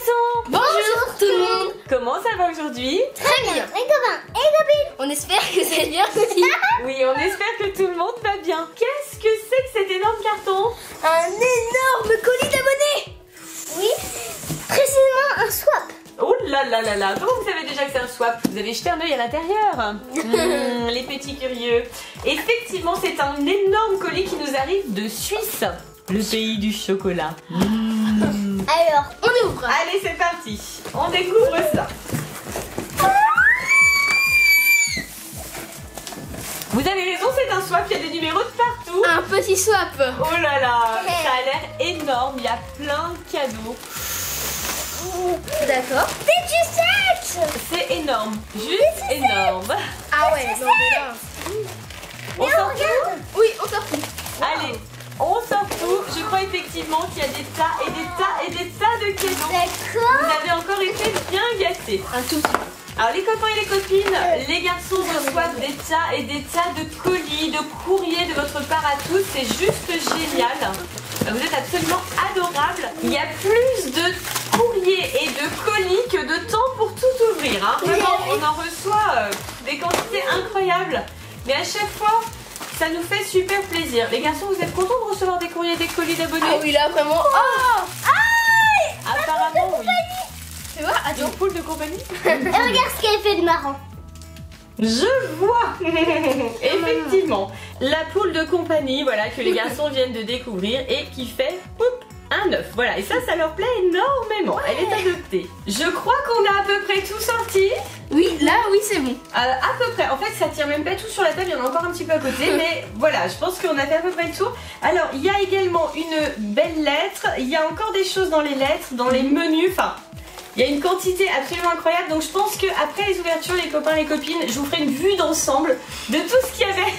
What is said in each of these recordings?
garçons! Bonjour tout le monde! Comment ça va aujourd'hui? Très bien! Les copains et copines! On espère que ça va bien aussi! Oui, on espère que tout le monde va bien. Qu'est-ce que c'est que cet énorme carton? Un énorme colis d'abonnés! Oui, précisément un swap! Oh là là là là! Comment vous savez déjà que c'est un swap? Vous avez jeté un œil à l'intérieur? Les petits curieux. Effectivement, c'est un énorme colis qui nous arrive de Suisse, le pays du chocolat. Alors, on ouvre! Allez, c'est parti! On découvre ça! Vous avez raison, c'est un swap, il y a des numéros de partout. Un petit swap! Oh là là, ça a l'air énorme, il y a plein de cadeaux. D'accord. Des sucettes! C'est énorme, juste énorme. Ah ouais, non mais là... On sort tout? Oui, on sort tout. Allez, on sort tout. Je crois effectivement qu'il y a des tas et des tas et des tas de cadeaux. D'accord. Vous avez encore été bien gâtés. Un tout. Alors les copains et les copines, les garçons reçoivent des tas et des tas de colis, de courriers de votre part à tous. C'est juste génial. Vous êtes absolument adorables. Il y a plus de courriers et de colis que de temps pour tout ouvrir. Hein. Vraiment, on en reçoit des quantités incroyables. Mais à chaque fois, ça nous fait super plaisir. Les garçons, vous êtes contents de recevoir des courriers et des colis d'abonnés? Ah oui, là vraiment... Oh! Aïe! Apparemment, oui. Tu vois, attends. Une poule de compagnie? Et regarde ce qu'elle fait de marrant. Je vois. Effectivement, la poule de compagnie, voilà, que les garçons viennent de découvrir et qui fait poup, un œuf. Voilà, et ça leur plaît énormément. Elle est adoptée. Je crois qu'on a à peu près tout sorti. Oui, là, oui, c'est bon. À peu près. En fait, ça tire même pas tout sur la table. Il y en a encore un petit peu à côté, mais voilà, je pense qu'on a fait à peu près le tour. Alors, il y a également une belle lettre. Il y a encore des choses dans les lettres, dans les menus. Enfin, il y a une quantité absolument incroyable. Donc, je pense que après les ouvertures, les copains, les copines, je vous ferai une vue d'ensemble de tout ce qu'il y avait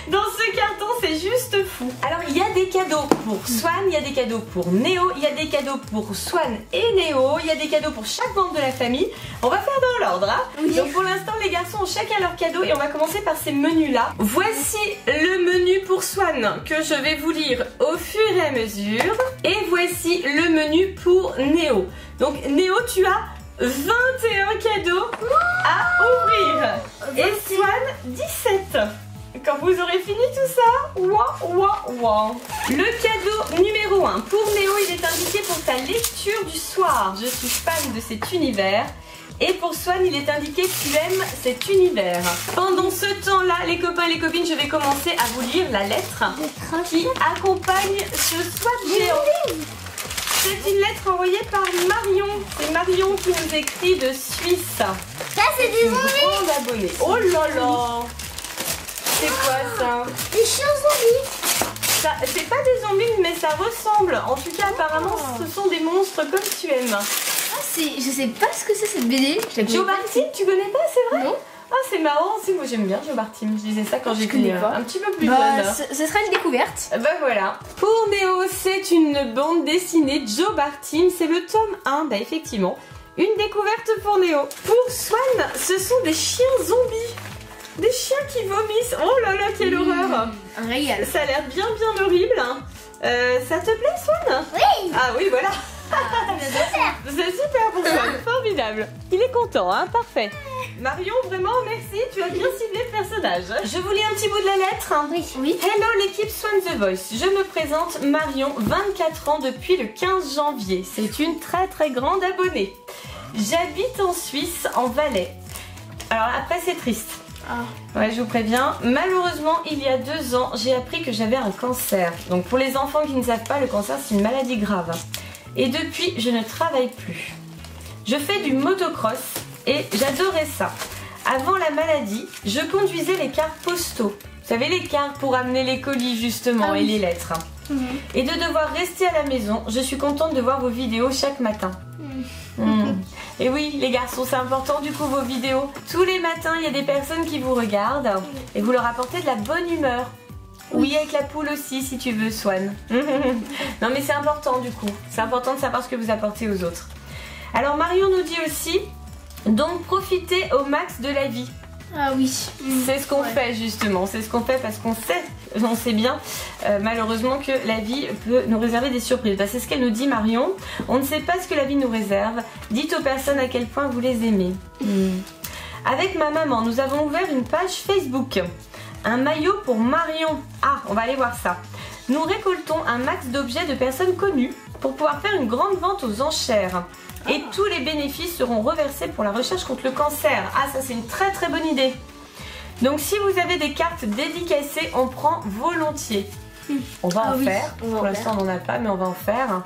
dans ce carton. C'est juste fou. Alors, il y a des cadeaux pour Swan, il y a des cadeaux pour Néo, il y a des cadeaux pour Swan et Néo, il y a des cadeaux pour chaque membre de la famille. On va faire dans l'ordre. Hein. Oui. Donc, pour l'instant, les garçons ont chacun leur cadeau et on va commencer par ces menus-là. Voici le menu pour Swan que je vais vous lire au fur et à mesure. Et voici le menu pour Néo. Donc, Néo, tu as 21 cadeaux à ouvrir. Et Swan, 17. Quand vous aurez fini tout ça, ouah. Le cadeau numéro 1 pour Néo, il est indiqué pour ta lecture du soir. Je suis fan de cet univers. Et pour Swan, il est indiqué que tu aimes cet univers. Pendant ce temps-là, les copains et les copines, je vais commencer à vous lire la lettre qui accompagne ce swap géant. C'est une lettre envoyée par Marion. C'est Marion qui nous écrit de Suisse. Ça, c'est des Une grande abonnée. Oh là là! C'est quoi ça? Des chiens zombies. C'est pas des zombies, mais ça ressemble. En tout cas, apparemment, ce sont des monstres comme tu aimes. Ah, je sais pas ce que c'est cette BD. Joe Bartim, tu connais pas, c'est vrai? Non. Ah, c'est marrant aussi. Moi, j'aime bien Joe Bartim. Je disais ça quand j'étais connais pas. un petit peu plus Bah, jeune. ce sera une découverte. Bah voilà. Pour Néo, c'est une bande dessinée Joe Bartim. C'est le tome 1. Bah, effectivement, une découverte pour Néo. Pour Swan, ce sont des chiens zombies. Des chiens qui vomissent. Oh là là, quelle horreur. Un régal. Ça a l'air bien horrible. Hein. Ça te plaît, Swan? Oui. Ah oui, voilà. Super. C'est super pour Swan. Formidable. Il est content, hein. Parfait. Marion, vraiment, merci. Tu as bien ciblé le personnage. Je vous lis un petit bout de la lettre. Oui. Hello l'équipe Swan The Voice. Je me présente Marion, 24 ans depuis le 15 janvier. C'est une très grande abonnée. J'habite en Suisse, en Valais. Alors après, c'est triste. Ah. Ouais, je vous préviens. Malheureusement, il y a 2 ans, j'ai appris que j'avais un cancer. Donc pour les enfants qui ne savent pas, le cancer c'est une maladie grave. Et depuis, je ne travaille plus. Je fais du motocross et j'adorais ça. Avant la maladie, je conduisais les cars postaux. Vous savez, les cars pour amener les colis justement et les lettres. Et de devoir rester à la maison, je suis contente de voir vos vidéos chaque matin. Et oui, les garçons, c'est important du coup vos vidéos. Tous les matins, il y a des personnes qui vous regardent et vous leur apportez de la bonne humeur. Oui, avec la poule aussi, si tu veux, Swan. Non, mais c'est important du coup. C'est important de savoir ce que vous apportez aux autres. Alors, Marion nous dit aussi, donc profitez au max de la vie. Ah oui. C'est ce qu'on fait justement, c'est ce qu'on fait parce qu'on sait bien malheureusement que la vie peut nous réserver des surprises. Bah, c'est ce qu'elle nous dit Marion, on ne sait pas ce que la vie nous réserve, dites aux personnes à quel point vous les aimez. Avec ma maman, nous avons ouvert une page Facebook, un maillot pour Marion. Ah, on va aller voir ça. Nous récoltons un max d'objets de personnes connues pour pouvoir faire une grande vente aux enchères. Et tous les bénéfices seront reversés pour la recherche contre le cancer. Ah, ça c'est une très très bonne idée. Donc si vous avez des cartes dédicacées, on prend volontiers. On va en faire. Pour l'instant on n'en a pas, mais on va en faire.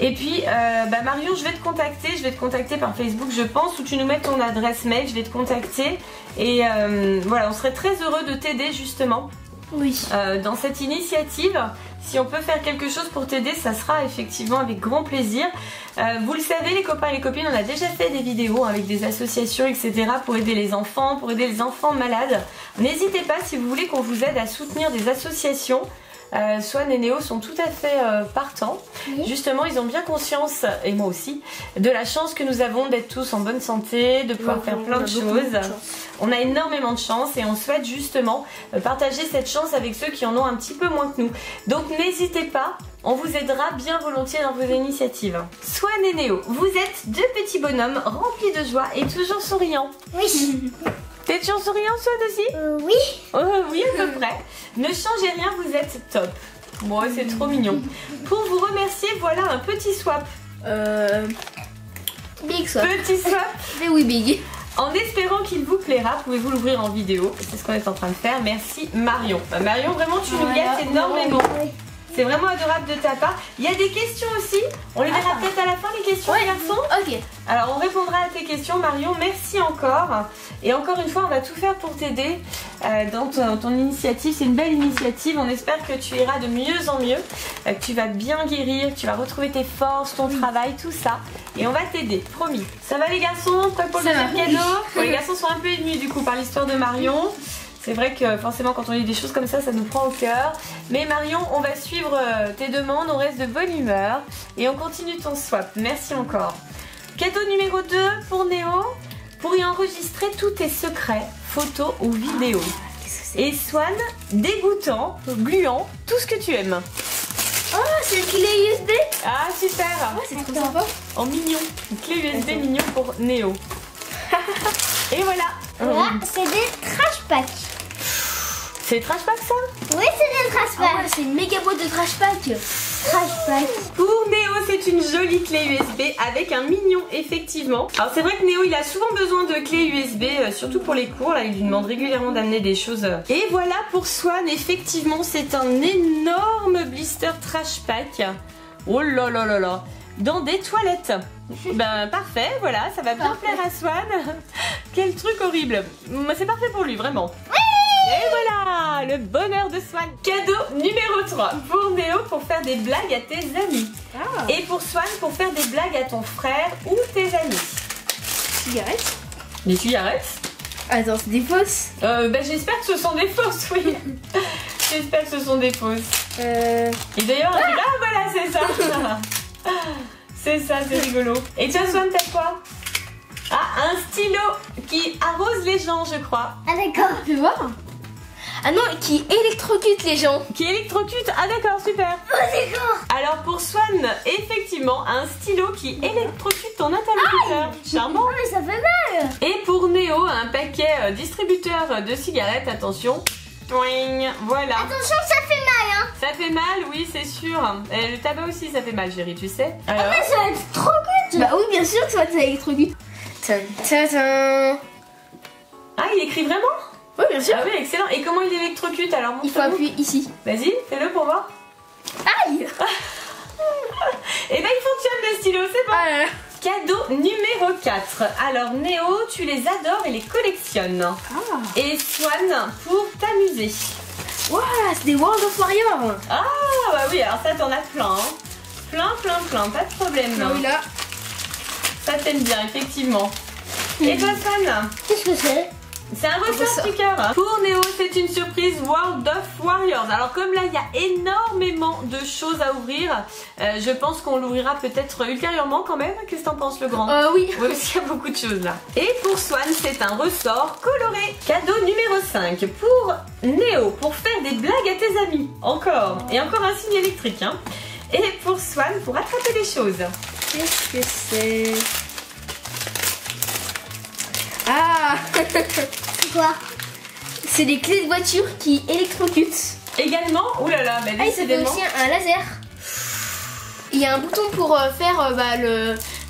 Et puis Marion, je vais te contacter par Facebook je pense, ou tu nous mets ton adresse mail, je vais te contacter. Et voilà, on serait très heureux de t'aider justement. Oui. Dans cette initiative, si on peut faire quelque chose pour t'aider, ça sera effectivement avec grand plaisir. Vous le savez les copains et les copines, on a déjà fait des vidéos avec des associations etc. pour aider les enfants, malades. N'hésitez pas si vous voulez qu'on vous aide à soutenir des associations. Swan et Néo sont tout à fait partants. Oui. Justement, ils ont bien conscience, et moi aussi, de la chance que nous avons d'être tous en bonne santé, de pouvoir faire plein de choses. On a énormément de chance et on souhaite justement partager cette chance avec ceux qui en ont un petit peu moins que nous. Donc n'hésitez pas, on vous aidera bien volontiers dans vos initiatives. Swan et Néo, vous êtes deux petits bonhommes remplis de joie et toujours souriants. Oui. T'es toujours souriant, Swan aussi? Oui. Oui, à peu près. Ne changez rien, vous êtes top. Bon, c'est trop mignon. Pour vous remercier, voilà un petit swap. Big swap. Petit swap. Mais oui, big. En espérant qu'il vous plaira, pouvez-vous l'ouvrir en vidéo. C'est ce qu'on est en train de faire. Merci Marion. Marion, vraiment, tu nous gâtes énormément. C'est vraiment adorable de ta part. Il y a des questions aussi. On les verra peut-être à la fin, les questions, les garçons. Ok. Alors, on répondra à tes questions, Marion. Merci encore. Et encore une fois, on va tout faire pour t'aider dans ton initiative. C'est une belle initiative. On espère que tu iras de mieux en mieux, que tu vas bien guérir, que tu vas retrouver tes forces, ton travail, tout ça. Et on va t'aider, promis. Ça va les garçons? Prêts pour le deuxième cadeau? Bon, les garçons sont un peu émus du coup par l'histoire de Marion. C'est vrai que forcément quand on lit des choses comme ça nous prend au cœur. Mais Marion, on va suivre tes demandes, on reste de bonne humeur et on continue ton swap. Merci encore. Cadeau numéro 2 pour Néo. Pour y enregistrer tous tes secrets, photos ou vidéos. Et Swan, dégoûtant, gluant, tout ce que tu aimes. Oh, c'est une clé USB. Ah, super. Oh, c'est trop sympa. En mignon. Une clé USB mignon pour Néo. Et voilà. Voilà, c'est des trash packs. C'est trash pack ça? Oui, c'est des trash packs. Ah ouais, c'est une méga boîte de trash pack. Trash pack. Pour Néo, c'est une jolie clé USB avec un mignon, effectivement. Alors c'est vrai que Néo, il a souvent besoin de clés USB, surtout pour les cours. Là, il lui demande régulièrement d'amener des choses. Et voilà pour Swan, effectivement, c'est un énorme blister trash pack. Oh là là là là. Dans des toilettes. Ben parfait, voilà, ça va bien plaire à Swan. Quel truc horrible. C'est parfait pour lui, vraiment. Oui. Et voilà, le bonheur de Swan. Cadeau numéro 3 pour Néo pour faire des blagues à tes amis. Ah. Et pour Swan pour faire des blagues à ton frère ou tes amis. Cigarettes. Des cigarettes? Attends, c'est des fausses? J'espère que ce sont des fausses, oui. J'espère que ce sont des fausses. Et d'ailleurs, voilà, c'est ça. C'est ça, c'est rigolo. Et tiens, Swan, t'as quoi? Ah, un stylo qui arrose les gens, je crois. Ah d'accord, tu vois. Ah non, qui électrocute les gens. Qui électrocute? Ah d'accord, super. Oh d'accord. Alors pour Swan, effectivement, un stylo qui électrocute ton interlocuteur. Charmant. Mais ça fait mal. Et pour Néo, un paquet distributeur de cigarettes, attention. Voilà. Attention, ça fait mal, hein. Ça fait mal, oui, c'est sûr. Et le tabac aussi, ça fait mal, chérie, tu sais. Alors... Ah mais ça électrocute. Bah oui, bien sûr que ça électrocute. Ah, il écrit vraiment? Oui, bien sûr. Ah oui, excellent. Et comment il électrocute alors? Il faut appuyer ici. Vas-y, fais-le pour voir. Aïe. Et ben il fonctionne le stylo, c'est bon. Ah. Cadeau numéro 4. Alors Néo, tu les adores et les collectionnes. Ah. Et Swan, pour t'amuser. Waouh, c'est des World of Warrior. Ah bah oui, alors ça t'en as plein. Hein. Plein, pas de problème. Ah oui là. Ça t'aime bien, effectivement. Et toi Swan? Qu'est-ce que c'est? C'est un ressort du cœur. Pour Néo, c'est une surprise World of Warriors. Alors comme là, il y a énormément de choses à ouvrir, je pense qu'on l'ouvrira peut-être ultérieurement quand même. Qu'est-ce que t'en penses, le grand? Oui. Oui, parce qu'il y a beaucoup de choses là. Et pour Swan, c'est un ressort coloré. Cadeau numéro 5 pour Néo, pour faire des blagues à tes amis. Encore. Et encore un signe électrique. Hein. Et pour Swan, pour attraper les choses. Qu'est-ce que c'est? Ah. C'est quoi? C'est des clés de voiture qui électrocutent. Également, oulala, mais Ah, il s'appelle décidément. aussi un laser. Il y a un bouton pour faire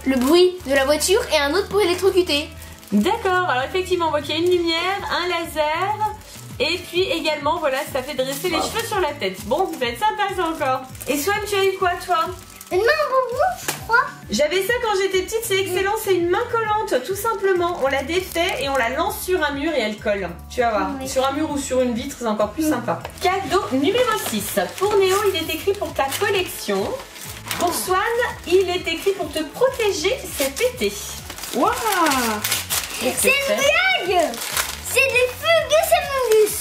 le bruit de la voiture et un autre pour électrocuter. D'accord, alors effectivement, on voit qu'il y a une lumière, un laser, et puis également, voilà, ça fait dresser les cheveux sur la tête. Bon, ça va être sympa ça encore. Et Swan, tu as eu quoi, toi? Une main en bonbon, je crois. J'avais ça quand j'étais petite, c'est excellent, c'est une main collante, tout simplement. On la défait et on la lance sur un mur et elle colle. Tu vas voir, Oui. sur un mur ou sur une vitre, c'est encore plus sympa. Cadeau numéro 6. Pour Néo, il est écrit pour ta collection. Pour Swan, il est écrit pour te protéger cet été. Waouh. C'est une blague. C'est des Fungus Amongus.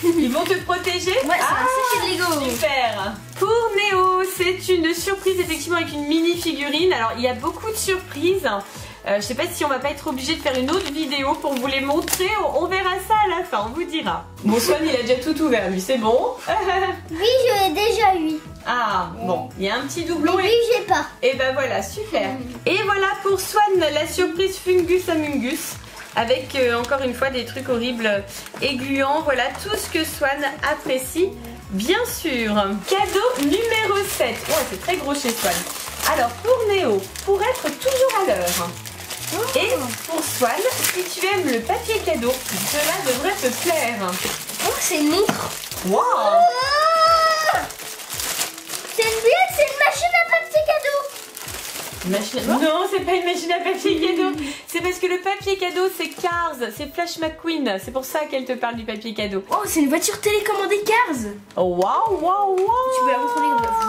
Ils vont te protéger? Ouais, c'est un sachet de Lego. Super. Pour Néo, c'est une surprise effectivement avec une mini figurine. Alors il y a beaucoup de surprises. Je sais pas si on va pas être obligé de faire une autre vidéo pour vous les montrer. On verra ça à la fin, on vous dira. Bon, Swan, il a déjà tout ouvert, lui, c'est bon? Oui, je l'ai déjà eu. Ah, bon, il y a un petit doublon. Mais lui, j'ai pas. Et ben voilà, super. Et voilà pour Swan, la surprise Fungus Amungus. Avec encore une fois des trucs horribles aiguillants. Voilà tout ce que Swan apprécie, bien sûr. Cadeau numéro 7. Oh, c'est très gros chez Swan. Alors pour Néo, pour être toujours à l'heure. Et pour Swan, si tu aimes le papier cadeau, cela devrait te plaire. Oh, c'est une montre. Wow. C'est une blague, c'est une machine à papier cadeau. Non, c'est pas une machine à papier cadeau. C'est parce que le papier cadeau, c'est Cars, c'est Flash McQueen. C'est pour ça qu'elle te parle du papier cadeau. Oh, c'est une voiture télécommandée Cars. Oh, waouh, waouh, waouh. Tu peux la contrôler comme ça.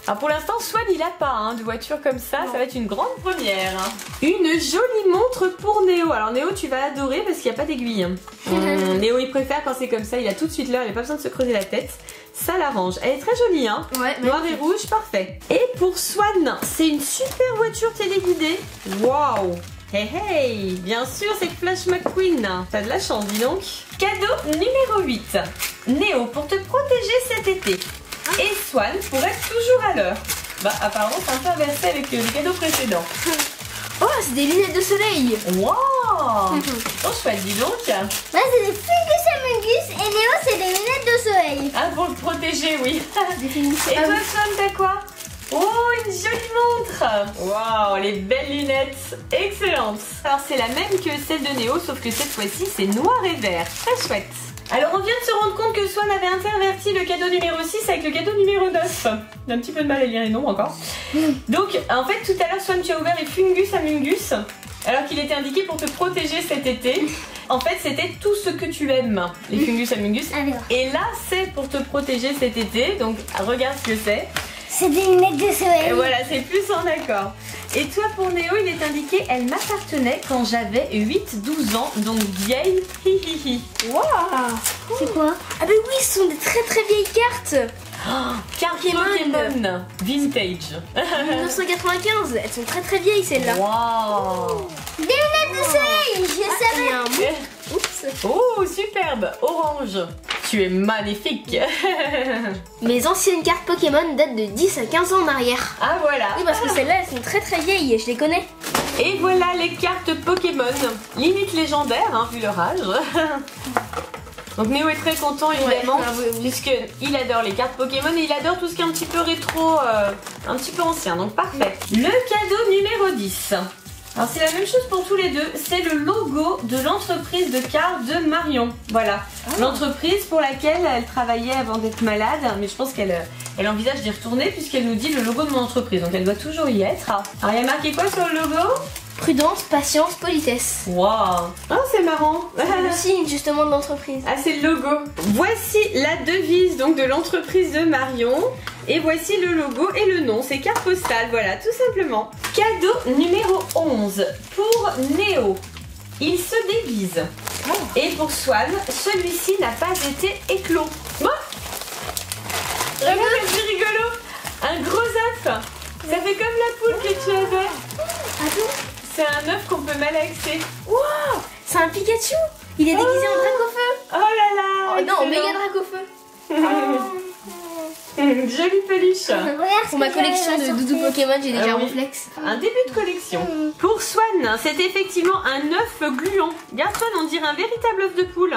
Alors pour l'instant, Swan, il a pas de voiture comme ça. Ça va être une grande première. Une jolie montre pour Néo. Alors Néo, tu vas adorer parce qu'il n'y a pas d'aiguille. Néo, il préfère quand c'est comme ça. Il a tout de suite l'heure. Il n'a pas besoin de se creuser la tête. Ça l'arrange. Elle est très jolie, hein. Ouais. Noir et rouge, parfait. Et pour Swan, c'est une super voiture téléguidée. Waouh. Hey hey. Bien sûr, c'est Flash McQueen. T'as de la chance, dis donc. Cadeau numéro 8. Néo, pour te protéger cet été. Et Swan pour être toujours à l'heure. Bah apparemment c'est un peu inversé avec le cadeau précédent. Oh, c'est des lunettes de soleil. Waouh. Oh chouette, dis donc. Là, c'est des Fungus Amongus et Néo, c'est des lunettes de soleil. Ah, pour le protéger, oui. Et Et toi Swan, t'as quoi? Oh, une jolie montre. Waouh, les belles lunettes. Excellentes. Alors c'est la même que celle de Néo, sauf que cette fois-ci c'est noir et vert. Très chouette. Alors on vient de se rendre compte que Swan avait interverti le cadeau numéro 6 avec le cadeau numéro 9. J'ai un petit peu de mal à lire les noms encore. Donc en fait tout à l'heure Swan, tu as ouvert les Fungus Amungus alors qu'il était indiqué pour te protéger cet été. En fait c'était tout ce que tu aimes, les Fungus Amungus. Et là c'est pour te protéger cet été, donc regarde ce que c'est. C'est des lunettes de soleil. Et voilà, c'est plus en accord. Et toi pour Néo, il est indiqué elle m'appartenait quand j'avais 8-12 ans, donc vieille. Hihihi. Waouh. C'est quoi? Ah ben oui, ce sont des très très vieilles cartes. Carte Pokémon vintage. 1995, elles sont très très vieilles celles-là. Waouh. Des lunettes de soleil, je savais. Oups. Oh, superbe, orange. Tu es magnifique. Mes anciennes cartes Pokémon datent de 10 à 15 ans en arrière. Ah voilà. Oui, parce que celles-là, elles sont très très vieilles et je les connais. Et voilà les cartes Pokémon, limite légendaires, hein, vu leur âge. Donc Néo est très content évidemment, puisqu'il adore les cartes Pokémon et il adore tout ce qui est un petit peu rétro, un petit peu ancien, donc parfait. Le cadeau numéro 10. Alors c'est la même chose pour tous les deux, c'est le logo de l'entreprise de cartes de Marion. Voilà, l'entreprise pour laquelle elle travaillait avant d'être malade, mais je pense qu'elle envisage d'y retourner puisqu'elle nous dit le logo de mon entreprise, donc elle doit toujours y être. Alors il y a marqué quoi sur le logo? Prudence, patience, politesse. Waouh. Ah, c'est marrant. C'est le signe justement de l'entreprise. Ah, c'est le logo. Voici la devise donc de l'entreprise de Marion. Et voici le logo et le nom. C'est carte postale, voilà, tout simplement. Cadeau numéro 11 pour Néo. Il se déguise Et pour Swan, celui-ci n'a pas été éclos. Bon. Regarde, c'est rigolo. Un gros œuf. Ça fait comme la poule que tu avais. C'est un œuf qu'on peut malaxer. Wow, c'est un Pikachu. Il est déguisé en Dracofeu. Oh là là. Oh non, méga Dracofeu. Jolie peluche. Pour ma collection de doudou Pokémon, j'ai déjà un réflexe. Un début de collection. Pour Swan, c'est effectivement un œuf gluant. Regarde Swan, on dirait un véritable œuf de poule.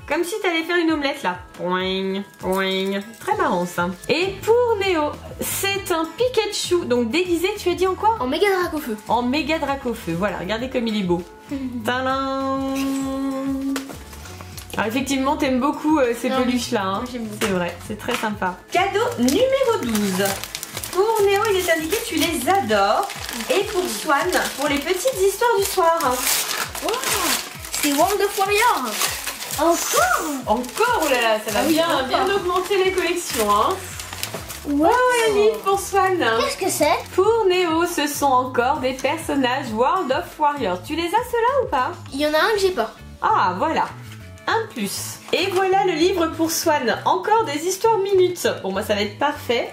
Comme si tu allais faire une omelette là. Poing, poing. Très marrant ça. Et pour Néo, c'est un Pikachu. Donc déguisé, tu as dit en quoi? En méga Dracofeu. En méga Dracofeu. Voilà, regardez comme il est beau. Tadam. Alors effectivement, t'aimes beaucoup ces peluches là. Hein. C'est vrai, c'est très sympa. Cadeau numéro 12. Pour Néo, il est indiqué que tu les adores. Et pour Swan, pour les petites histoires du soir. Wow, c'est World of Warrior. Encore, oh là là, ça va bien augmenter les collections. Hein. Ouais. Oh, un livre pour Swan. Qu'est-ce que c'est? Pour Néo, ce sont encore des personnages World of Warrior. Tu les as ceux-là ou pas? Il y en a un que j'ai pas. Ah, voilà. Un plus. Et voilà le livre pour Swan. Encore des histoires minutes. Bon, moi, ça va être parfait.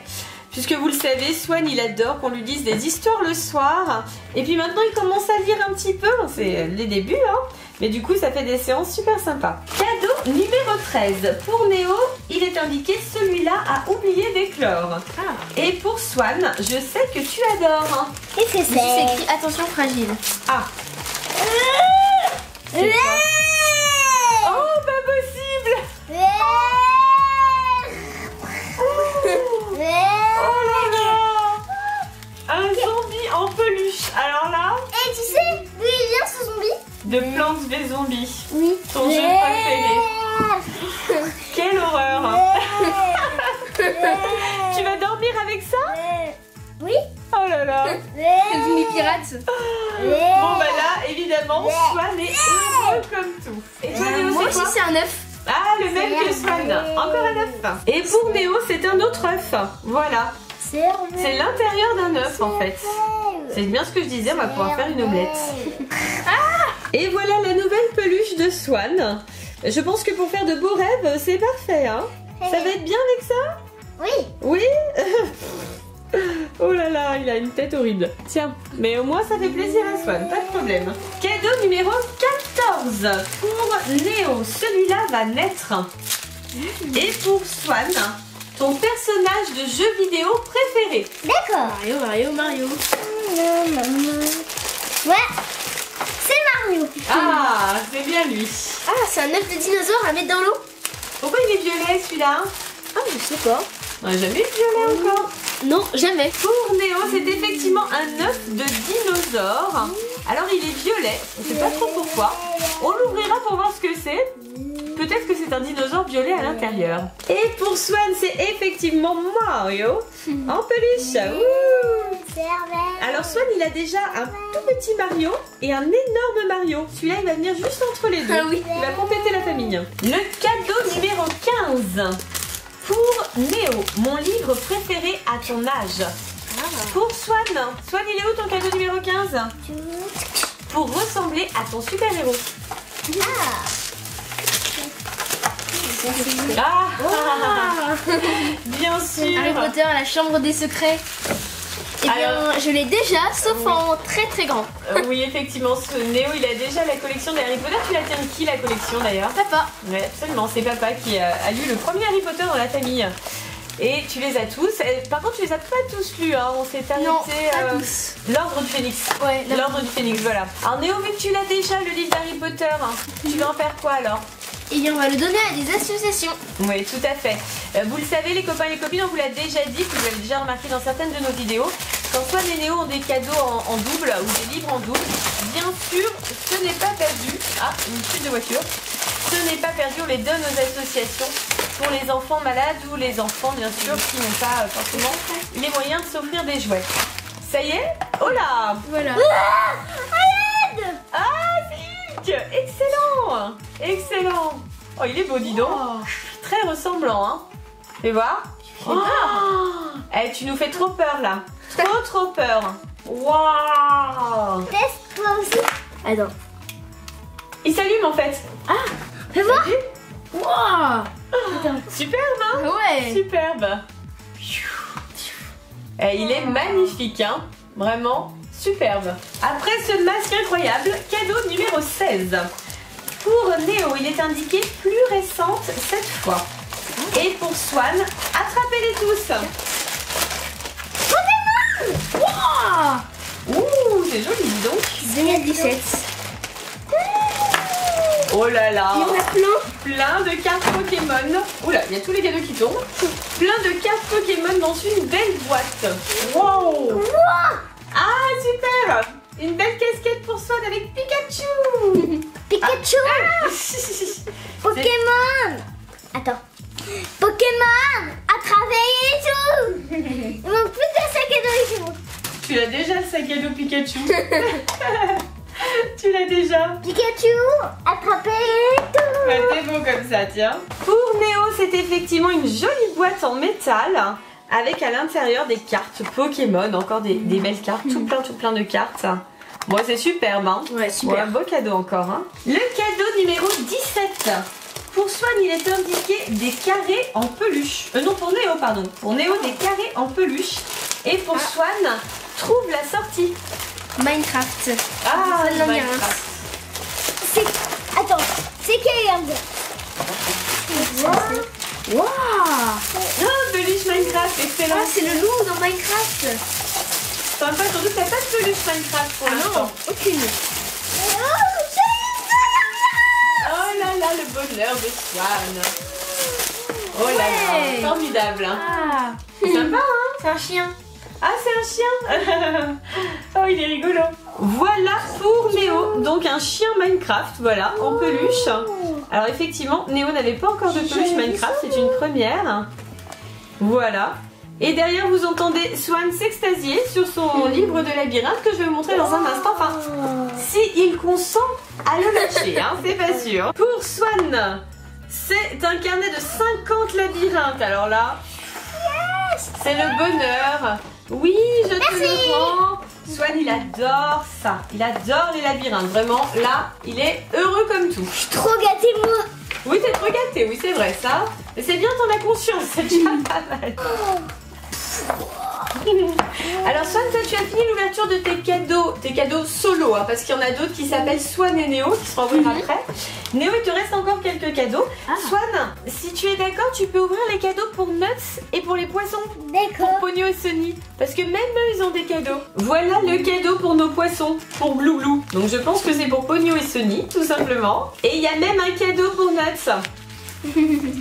Puisque vous le savez, Swan, il adore qu'on lui dise des histoires le soir. Et puis maintenant, il commence à lire un petit peu. C'est les débuts, hein. Mais du coup, ça fait des séances super sympas. Cadeau numéro 13. Pour Néo, il est indiqué celui-là a oublié d'éclore. Et pour Swan, je sais que tu adores. Qu'est-ce que C'est c'est? écrit attention fragile. Ah. C'est quoi? Oh, pas possible! Oh là là! Un zombie en peluche. Alors là, Et tu sais d'où il vient ce zombie? de Plants vs Zombies. Oui. Ton jeu préféré. Quelle horreur! Tu vas dormir avec ça? Oui. Oh là là! Zombie pirate. Bon bah là, évidemment, Swan est heureux comme tout. Et toi, Néo, Moi c'est aussi quoi? c'est un œuf. Ah, le même que Swan. Encore un œuf. Et pour Néo, c'est un autre œuf. Voilà. C'est l'intérieur d'un œuf en fait. C'est bien ce que je disais, on va pouvoir faire une omelette. Et voilà la nouvelle peluche de Swan. Je pense que pour faire de beaux rêves, c'est parfait. Hein. Ça va être bien avec ça? Oui. Oui. Oh là là, il a une tête horrible. Tiens, mais au moins ça fait plaisir à Swan, pas de problème. Cadeau numéro 14. Pour Néo, celui-là va naître. Et pour Swan, ton personnage de jeu vidéo préféré. D'accord. Mario. Ouais. C'est Mario. Ah, c'est bien lui. Ah, c'est un œuf de dinosaure à mettre dans l'eau. Pourquoi il est violet celui-là? Ah, je sais pas. On n'a jamais vu violet encore. Non, jamais. Pour Néo, c'est effectivement un œuf de dinosaure. Alors il est violet, on ne sait pas trop pourquoi. On l'ouvrira pour voir ce que c'est. Peut-être que c'est un dinosaure violet à l'intérieur. Et pour Swan, c'est effectivement Mario en peluche. Ouh. Alors Swan, il a déjà un tout petit Mario et un énorme Mario. Celui-là, il va venir juste entre les deux. Ah oui. Il va compléter la famille. Le cadeau numéro 15. Pour Néo, mon livre préféré à ton âge. Pour Swan, Swan, il est où ton cadeau numéro 15? Pour ressembler à ton super-héros. Bien sûr. Harry Potter, la chambre des secrets. Eh bien, Alors- je l'ai déjà, sauf en très très grand. Oui, effectivement, ce Néo, il a déjà la collection des Harry Potter. Tu la tiens de qui, la collection d'ailleurs? Papa. Oui, absolument. C'est papa qui a lu le premier Harry Potter dans la famille. Et tu les as tous. Par contre, tu les as pas tous lus. Hein. On s'est arrêté. Non, pas tous. L'Ordre du Phénix. Ouais, L'Ordre du Phénix, voilà. Alors Néo, vu que tu l'as déjà, le livre d'Harry Potter, hein, tu vas en faire quoi alors? Eh bien, on va le donner à des associations. Oui, tout à fait. Vous le savez, les copains et les copines, on vous l'a déjà dit, vous l'avez déjà remarqué dans certaines de nos vidéos. Quand Swan et Néo ont des cadeaux en double ou des livres en double, bien sûr, ce n'est pas perdu. Ah, une chute de voiture. Ce n'est pas perdu, on les donne aux associations pour les enfants malades ou les enfants, bien sûr, qui n'ont pas forcément les moyens de s'offrir des jouets. Ça y est? Oh là! Voilà. Ah, c'est Hulk! Excellent! Excellent! Oh, il est beau, dis donc. Très ressemblant, hein. Fais voir. Oh. Eh, tu nous fais trop peur, là. Trop peur. Waouh! Teste toi aussi. Attends. Il s'allume en fait. Ah, fais voir. Wow. Superbe, hein? Ouais. Superbe. Et il est magnifique, hein? Vraiment superbe. Après ce masque incroyable, cadeau numéro 16. Pour Néo, il est indiqué plus récente cette fois. Et pour Swan, attrapez-les tous. Wow. Ouh, c'est joli, dis donc. 2017. Oh là là. Il y en a plein. Plein de cartes Pokémon. Oula, il y a tous les cadeaux qui tombent. Plein de cartes Pokémon dans une belle boîte. Wow. Ah, super. Une belle casquette pour Swan avec Pikachu. Pikachu. Ah. Pokémon. Attends. Pokémon. Attrapez tout. Il manque plus que sac à dos et c'est bon. Tu l'as déjà le sac à dos Pikachu. Tu l'as déjà. Pikachu. Attrapez tout. Bah, t'es beau comme ça, tiens. Pour Néo, c'est effectivement une jolie boîte en métal avec à l'intérieur des cartes Pokémon, encore des belles cartes, tout plein de cartes. Bon, c'est superbe, hein. Ouais, super. Bon, un beau cadeau encore, hein. Le cadeau numéro 17. Pour Swan, il est indiqué des carrés en peluche. Non, pour Néo, pardon. Pour Néo, des carrés en peluche. Et pour Swan, trouve la sortie. Minecraft. Ah, Ça, j'en ai Minecraft. C'est... Attends. C'est quelle herbe? Wow. Ah, peluche Minecraft, excellent. Ah, c'est le loup dans Minecraft. Sympa, surtout que t'as pas de peluche Minecraft pour l'instant. Aucune. Oh là là, le bonheur de Swan. Oh là Ouais. là, formidable. Hein. Ah. C'est sympa, hein? C'est un chien. Ah, c'est un chien. Oh, il est rigolo. Voilà pour Néo, donc un chien Minecraft, voilà, en peluche. Alors effectivement, Néo n'avait pas encore de peluche Minecraft, c'est une première. Voilà. Et derrière, vous entendez Swan s'extasier sur son livre de labyrinthe que je vais vous montrer dans un instant. Enfin, si il consent à le lâcher, hein, c'est pas sûr. Pour Swan, c'est un carnet de 50 labyrinthes. Alors là, c'est le bonheur. Oui, je te le rends. Swan, il adore ça. Il adore les labyrinthes. Vraiment, là, il est heureux comme tout. Trop gâté moi. Oui, t'es trop gâté, oui, c'est vrai, ça. Mais c'est bien, t'en as conscience, c'est déjà pas mal. Alors Swan, toi tu as fini l'ouverture de tes cadeaux solo, hein, parce qu'il y en a d'autres qui s'appellent Swan et Néo qui seront ouverts après. Néo, il te reste encore quelques cadeaux. Swan, si tu es d'accord, tu peux ouvrir les cadeaux pour Nuts et pour les poissons. D'accord. Pour Pogno et Sonny, parce que même eux ils ont des cadeaux. Voilà le cadeau pour nos poissons, pour Glouglou. Donc je pense que c'est pour Pogno et Sonny, tout simplement. Et il y a même un cadeau pour Nuts.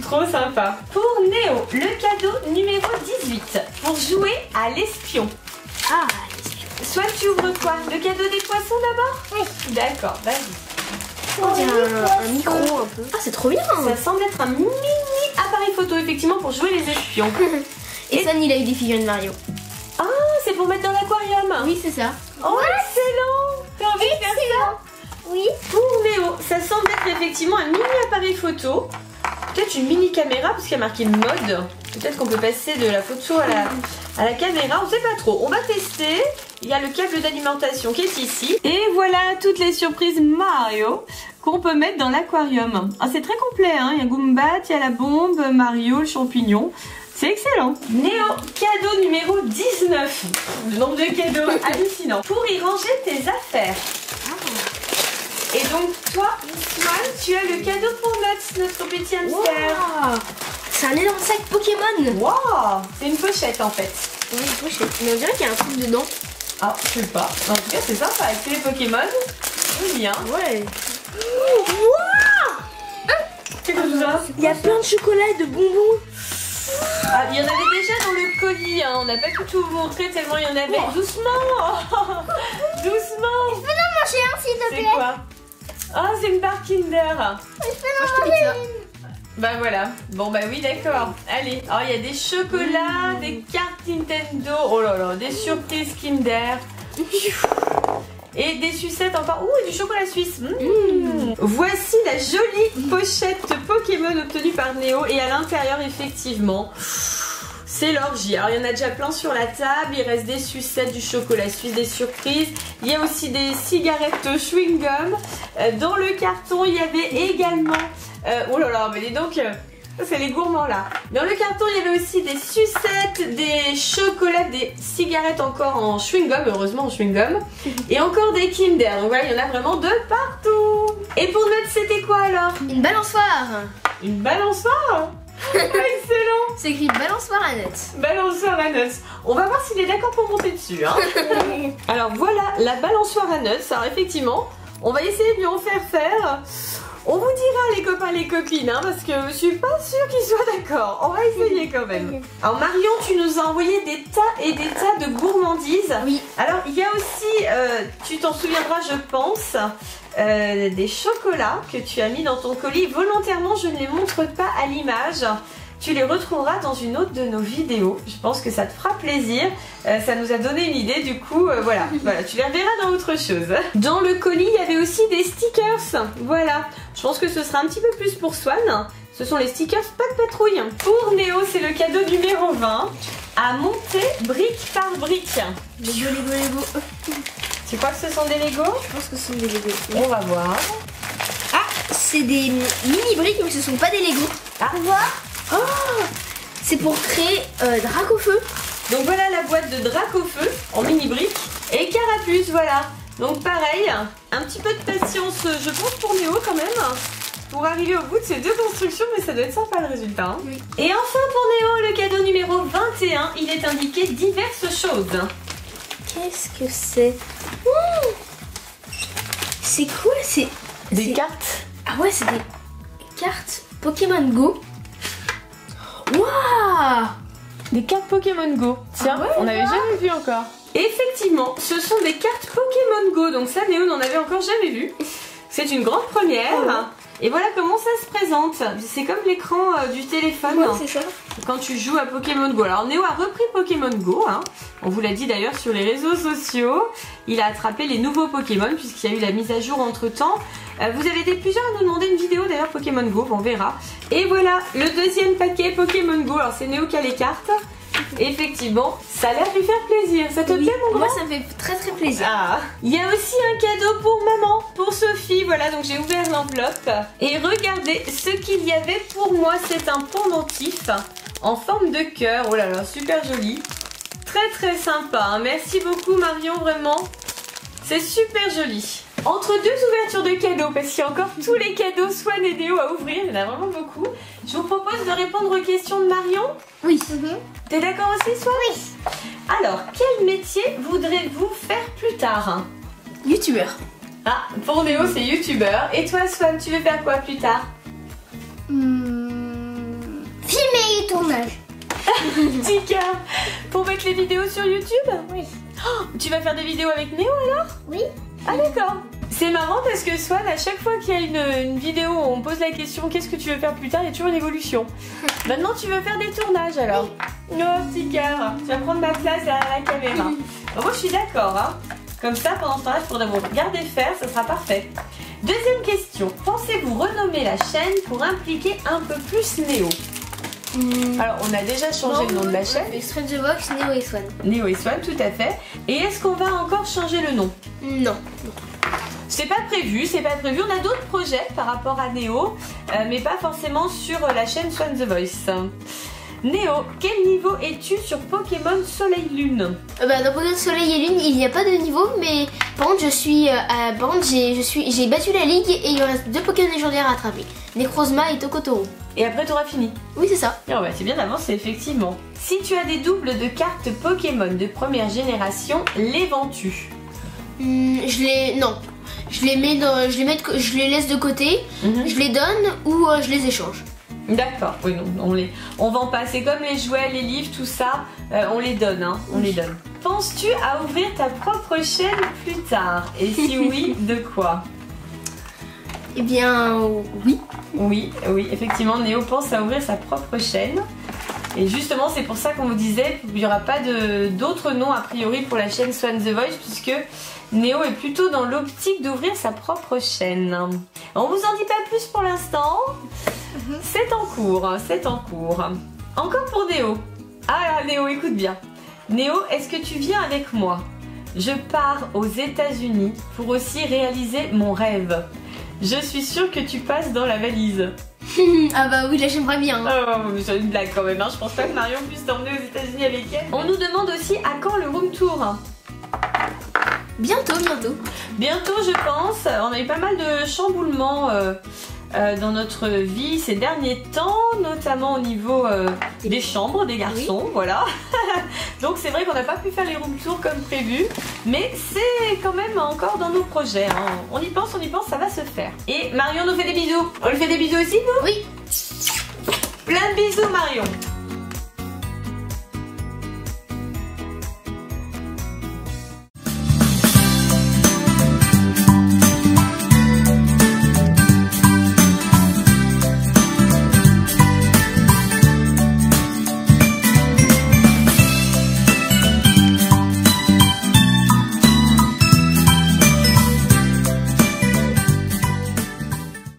Trop sympa. Pour Néo, le cadeau numéro 18. Pour jouer à l'espion. Ah. Soit tu ouvres quoi? Le cadeau des poissons d'abord? Oui. D'accord, vas-y. On dirait un micro un peu. Ah, c'est trop bien. Ça semble être un mini appareil photo, effectivement, pour jouer les espions. Et Swan, il a eu des figurines Mario. Ah, c'est pour mettre dans l'aquarium. Oui, c'est ça. Oh, excellent. T'as envie de faire ça? Oui. Pour Néo, ça semble être effectivement un mini appareil photo. Peut-être une mini caméra, parce qu'il y a marqué mode. Peut-être qu'on peut passer de la photo à la caméra, on sait pas trop. On va tester. Il y a le câble d'alimentation qui est ici. Et voilà toutes les surprises Mario qu'on peut mettre dans l'aquarium. Ah, c'est très complet, hein. Il y a Goombat, il y a la bombe, Mario, le champignon. C'est excellent. Néo, cadeau numéro 19. Le nombre de cadeaux hallucinant. Pour y ranger tes affaires. Et donc toi, Swan, tu as le cadeau pour Nuts, notre petit hamster. Wow. C'est un énorme sac Pokémon. Waouh, c'est une pochette en fait. Oui, une pochette. Mais on dirait qu'il y a un truc dedans. Ah, je sais pas. En tout cas, c'est sympa. Avec tous les Pokémon, c'est bien. Ouais. C'est comme ça. Il y a plein de chocolat et de bonbons. Ah, il y en avait déjà dans le colis. Hein. On n'a pas pu tout vous montrer tellement il y en avait. Oh. Doucement. Doucement. Je peux en manger un s'il te C'est plaît. quoi? Ah, c'est une barre Kinder. Je peux en manger une. Bah voilà, bon bah oui d'accord, allez, alors il y a des chocolats, des cartes Nintendo, oh là là, des surprises Kinder, et des sucettes encore, ouh et du chocolat suisse. Voici la jolie pochette Pokémon obtenue par Néo, et à l'intérieur effectivement, C'est l'orgie. Alors il y en a déjà plein sur la table, il reste des sucettes, du chocolat suisse, des surprises. Il y a aussi des cigarettes chewing-gum. Dans le carton, il y avait également... oh là là, mais dis donc... c'est les gourmands là. Dans le carton, il y avait aussi des sucettes, des chocolats, des cigarettes encore en chewing-gum, heureusement en chewing-gum. Et encore des Kinder. Donc voilà, il y en a vraiment de partout. Et pour notre, c'était quoi alors? Une balançoire. Une balançoire. Excellent. C'est écrit balançoire à nuts. Balançoire à nuts. On va voir s'il est d'accord pour monter dessus. Hein. Alors voilà la balançoire à nuts. Alors effectivement, on va essayer de lui en faire faire. On vous dira les copains, les copines, hein, parce que je suis pas sûre qu'ils soient d'accord. On va essayer quand même. Alors Marion, tu nous as envoyé des tas et des tas de gourmandises. Oui. Alors il y a aussi, tu t'en souviendras je pense, des chocolats que tu as mis dans ton colis. Volontairement, je ne les montre pas à l'image. Tu les retrouveras dans une autre de nos vidéos. Je pense que ça te fera plaisir. Ça nous a donné une idée, du coup, voilà, tu les reverras dans autre chose. Dans le colis, il y avait aussi des stickers. Voilà, je pense que ce sera un petit peu plus pour Swan. Ce sont les stickers Pas de patrouille. Pour Néo, c'est le cadeau numéro 20. À monter brique par brique. Lego. Tu crois que ce sont des Lego? Je pense que ce sont des Lego. On va voir. Ah, c'est des mini briques, mais ce sont pas des Lego. Ah, Oh, c'est pour créer Drac au feu. donc voilà la boîte de Drac au feu en mini briques et Carapuce, voilà. Donc pareil, un petit peu de patience, je pense pour Néo quand même, pour arriver au bout de ces deux constructions, mais ça doit être sympa le résultat. Hein. Oui. Et enfin pour Néo, le cadeau numéro 21, il est indiqué diverses choses. Qu'est-ce que c'est? C'est quoi? C'est Des cartes. Ah ouais, c'est des cartes Pokémon Go. Waouh! Des cartes Pokémon Go. Tiens, Ah ouais, on n'avait jamais vu encore. Effectivement, ce sont des cartes Pokémon Go. Donc ça, Néo n'en avait encore jamais vu. C'est une grande première. Et voilà comment ça se présente. C'est comme l'écran du téléphone. Ouais, c'est ça. Quand tu joues à Pokémon Go. Alors Néo a repris Pokémon Go. Hein. On vous l'a dit d'ailleurs sur les réseaux sociaux. Il a attrapé les nouveaux Pokémon puisqu'il y a eu la mise à jour entre temps. Vous avez été plusieurs à nous demander une vidéo d'ailleurs Pokémon Go, on verra. Et voilà le deuxième paquet Pokémon Go. Alors c'est Néo qui a les cartes. Effectivement, ça a l'air de lui faire plaisir. Ça te plaît mon grand? Moi ça me fait très très plaisir. Ah. Il y a aussi un cadeau pour maman, pour Sophie. Voilà, donc j'ai ouvert l'enveloppe. Et regardez ce qu'il y avait pour moi. C'est un pendentif en forme de cœur. Oh là là, super joli. Très très sympa. Hein. Merci beaucoup Marion, vraiment. C'est super joli. Entre deux ouvertures de cadeaux, parce qu'il y a encore tous les cadeaux Swan et Néo à ouvrir, il y en a vraiment beaucoup. Je vous propose de répondre aux questions de Marion. Oui. T'es d'accord aussi Swan? Oui. Alors, quel métier voudrez-vous faire plus tard? YouTubeur. Ah, pour Néo c'est youtubeur. Et toi Swan, tu veux faire quoi plus tard? Filmer et tournage. Tika, pour mettre les vidéos sur YouTube? Oui. Oh, tu vas faire des vidéos avec Néo alors? Oui. Ah d'accord. C'est marrant parce que Swan, à chaque fois qu'il y a une vidéo où on pose la question qu'est-ce que tu veux faire plus tard, il y a toujours une évolution. Maintenant tu veux faire des tournages alors? Oh petit cœur, tu vas prendre ma place à la caméra. Alors, moi je suis d'accord, hein. Comme ça pendant ce temps-là je pourrais vous regarder faire, ça sera parfait. Deuxième question, pensez-vous renommer la chaîne pour impliquer un peu plus Néo? Alors on a déjà changé le nom de la chaîne. Extreme The Box, Néo et Swan. Néo et Swan, tout à fait. Et est-ce qu'on va encore changer le nom? Non. C'est pas prévu, c'est pas prévu. On a d'autres projets par rapport à Néo, mais pas forcément sur la chaîne Swan The Voice. Néo, quel niveau es-tu sur Pokémon Soleil Lune? Dans Pokémon Soleil et Lune, il n'y a pas de niveau, mais par contre, j'ai battu la ligue et il me reste 2 Pokémon légendaires à attraper. Necrozma et Tokotoro. Et après t'auras fini. Oui, c'est ça. Oh ouais, c'est bien avancé effectivement. Si tu as des doubles de cartes Pokémon de première génération, les vends-tu? Non. Je les laisse de côté, je les donne ou je les échange. D'accord, oui, non, on vend pas. C'est comme les jouets, les livres, tout ça, on les donne, hein, on les donne. Penses-tu à ouvrir ta propre chaîne plus tard? Et si oui, de quoi? Eh bien, oui. Oui, effectivement, Néo pense à ouvrir sa propre chaîne. Et justement, c'est pour ça qu'on vous disait qu'il n'y aura pas d'autres noms a priori pour la chaîne Swan The Voice, puisque Néo est plutôt dans l'optique d'ouvrir sa propre chaîne. On vous en dit pas plus pour l'instant. C'est en cours, c'est en cours. Encore pour Néo. Ah Néo, écoute bien. Néo, est-ce que tu viens avec moi? Je pars aux États-Unis pour aussi réaliser mon rêve. Je suis sûre que tu passes dans la valise. Ah bah oui, là j'aimerais bien. Oh, c'est une blague quand même, hein. Je pense pas que Marion puisse t'emmener aux États-Unis avec elle. On nous demande aussi à quand le room tour? Bientôt. Bientôt, je pense. On a eu pas mal de chamboulements dans notre vie ces derniers temps, notamment au niveau des chambres des garçons, oui. Voilà. Donc c'est vrai qu'on n'a pas pu faire les room tours comme prévu, mais c'est quand même encore dans nos projets, hein. On y pense, ça va se faire. Et Marion nous fait des bisous. On lui fait des bisous aussi, nous? Oui. Plein de bisous, Marion.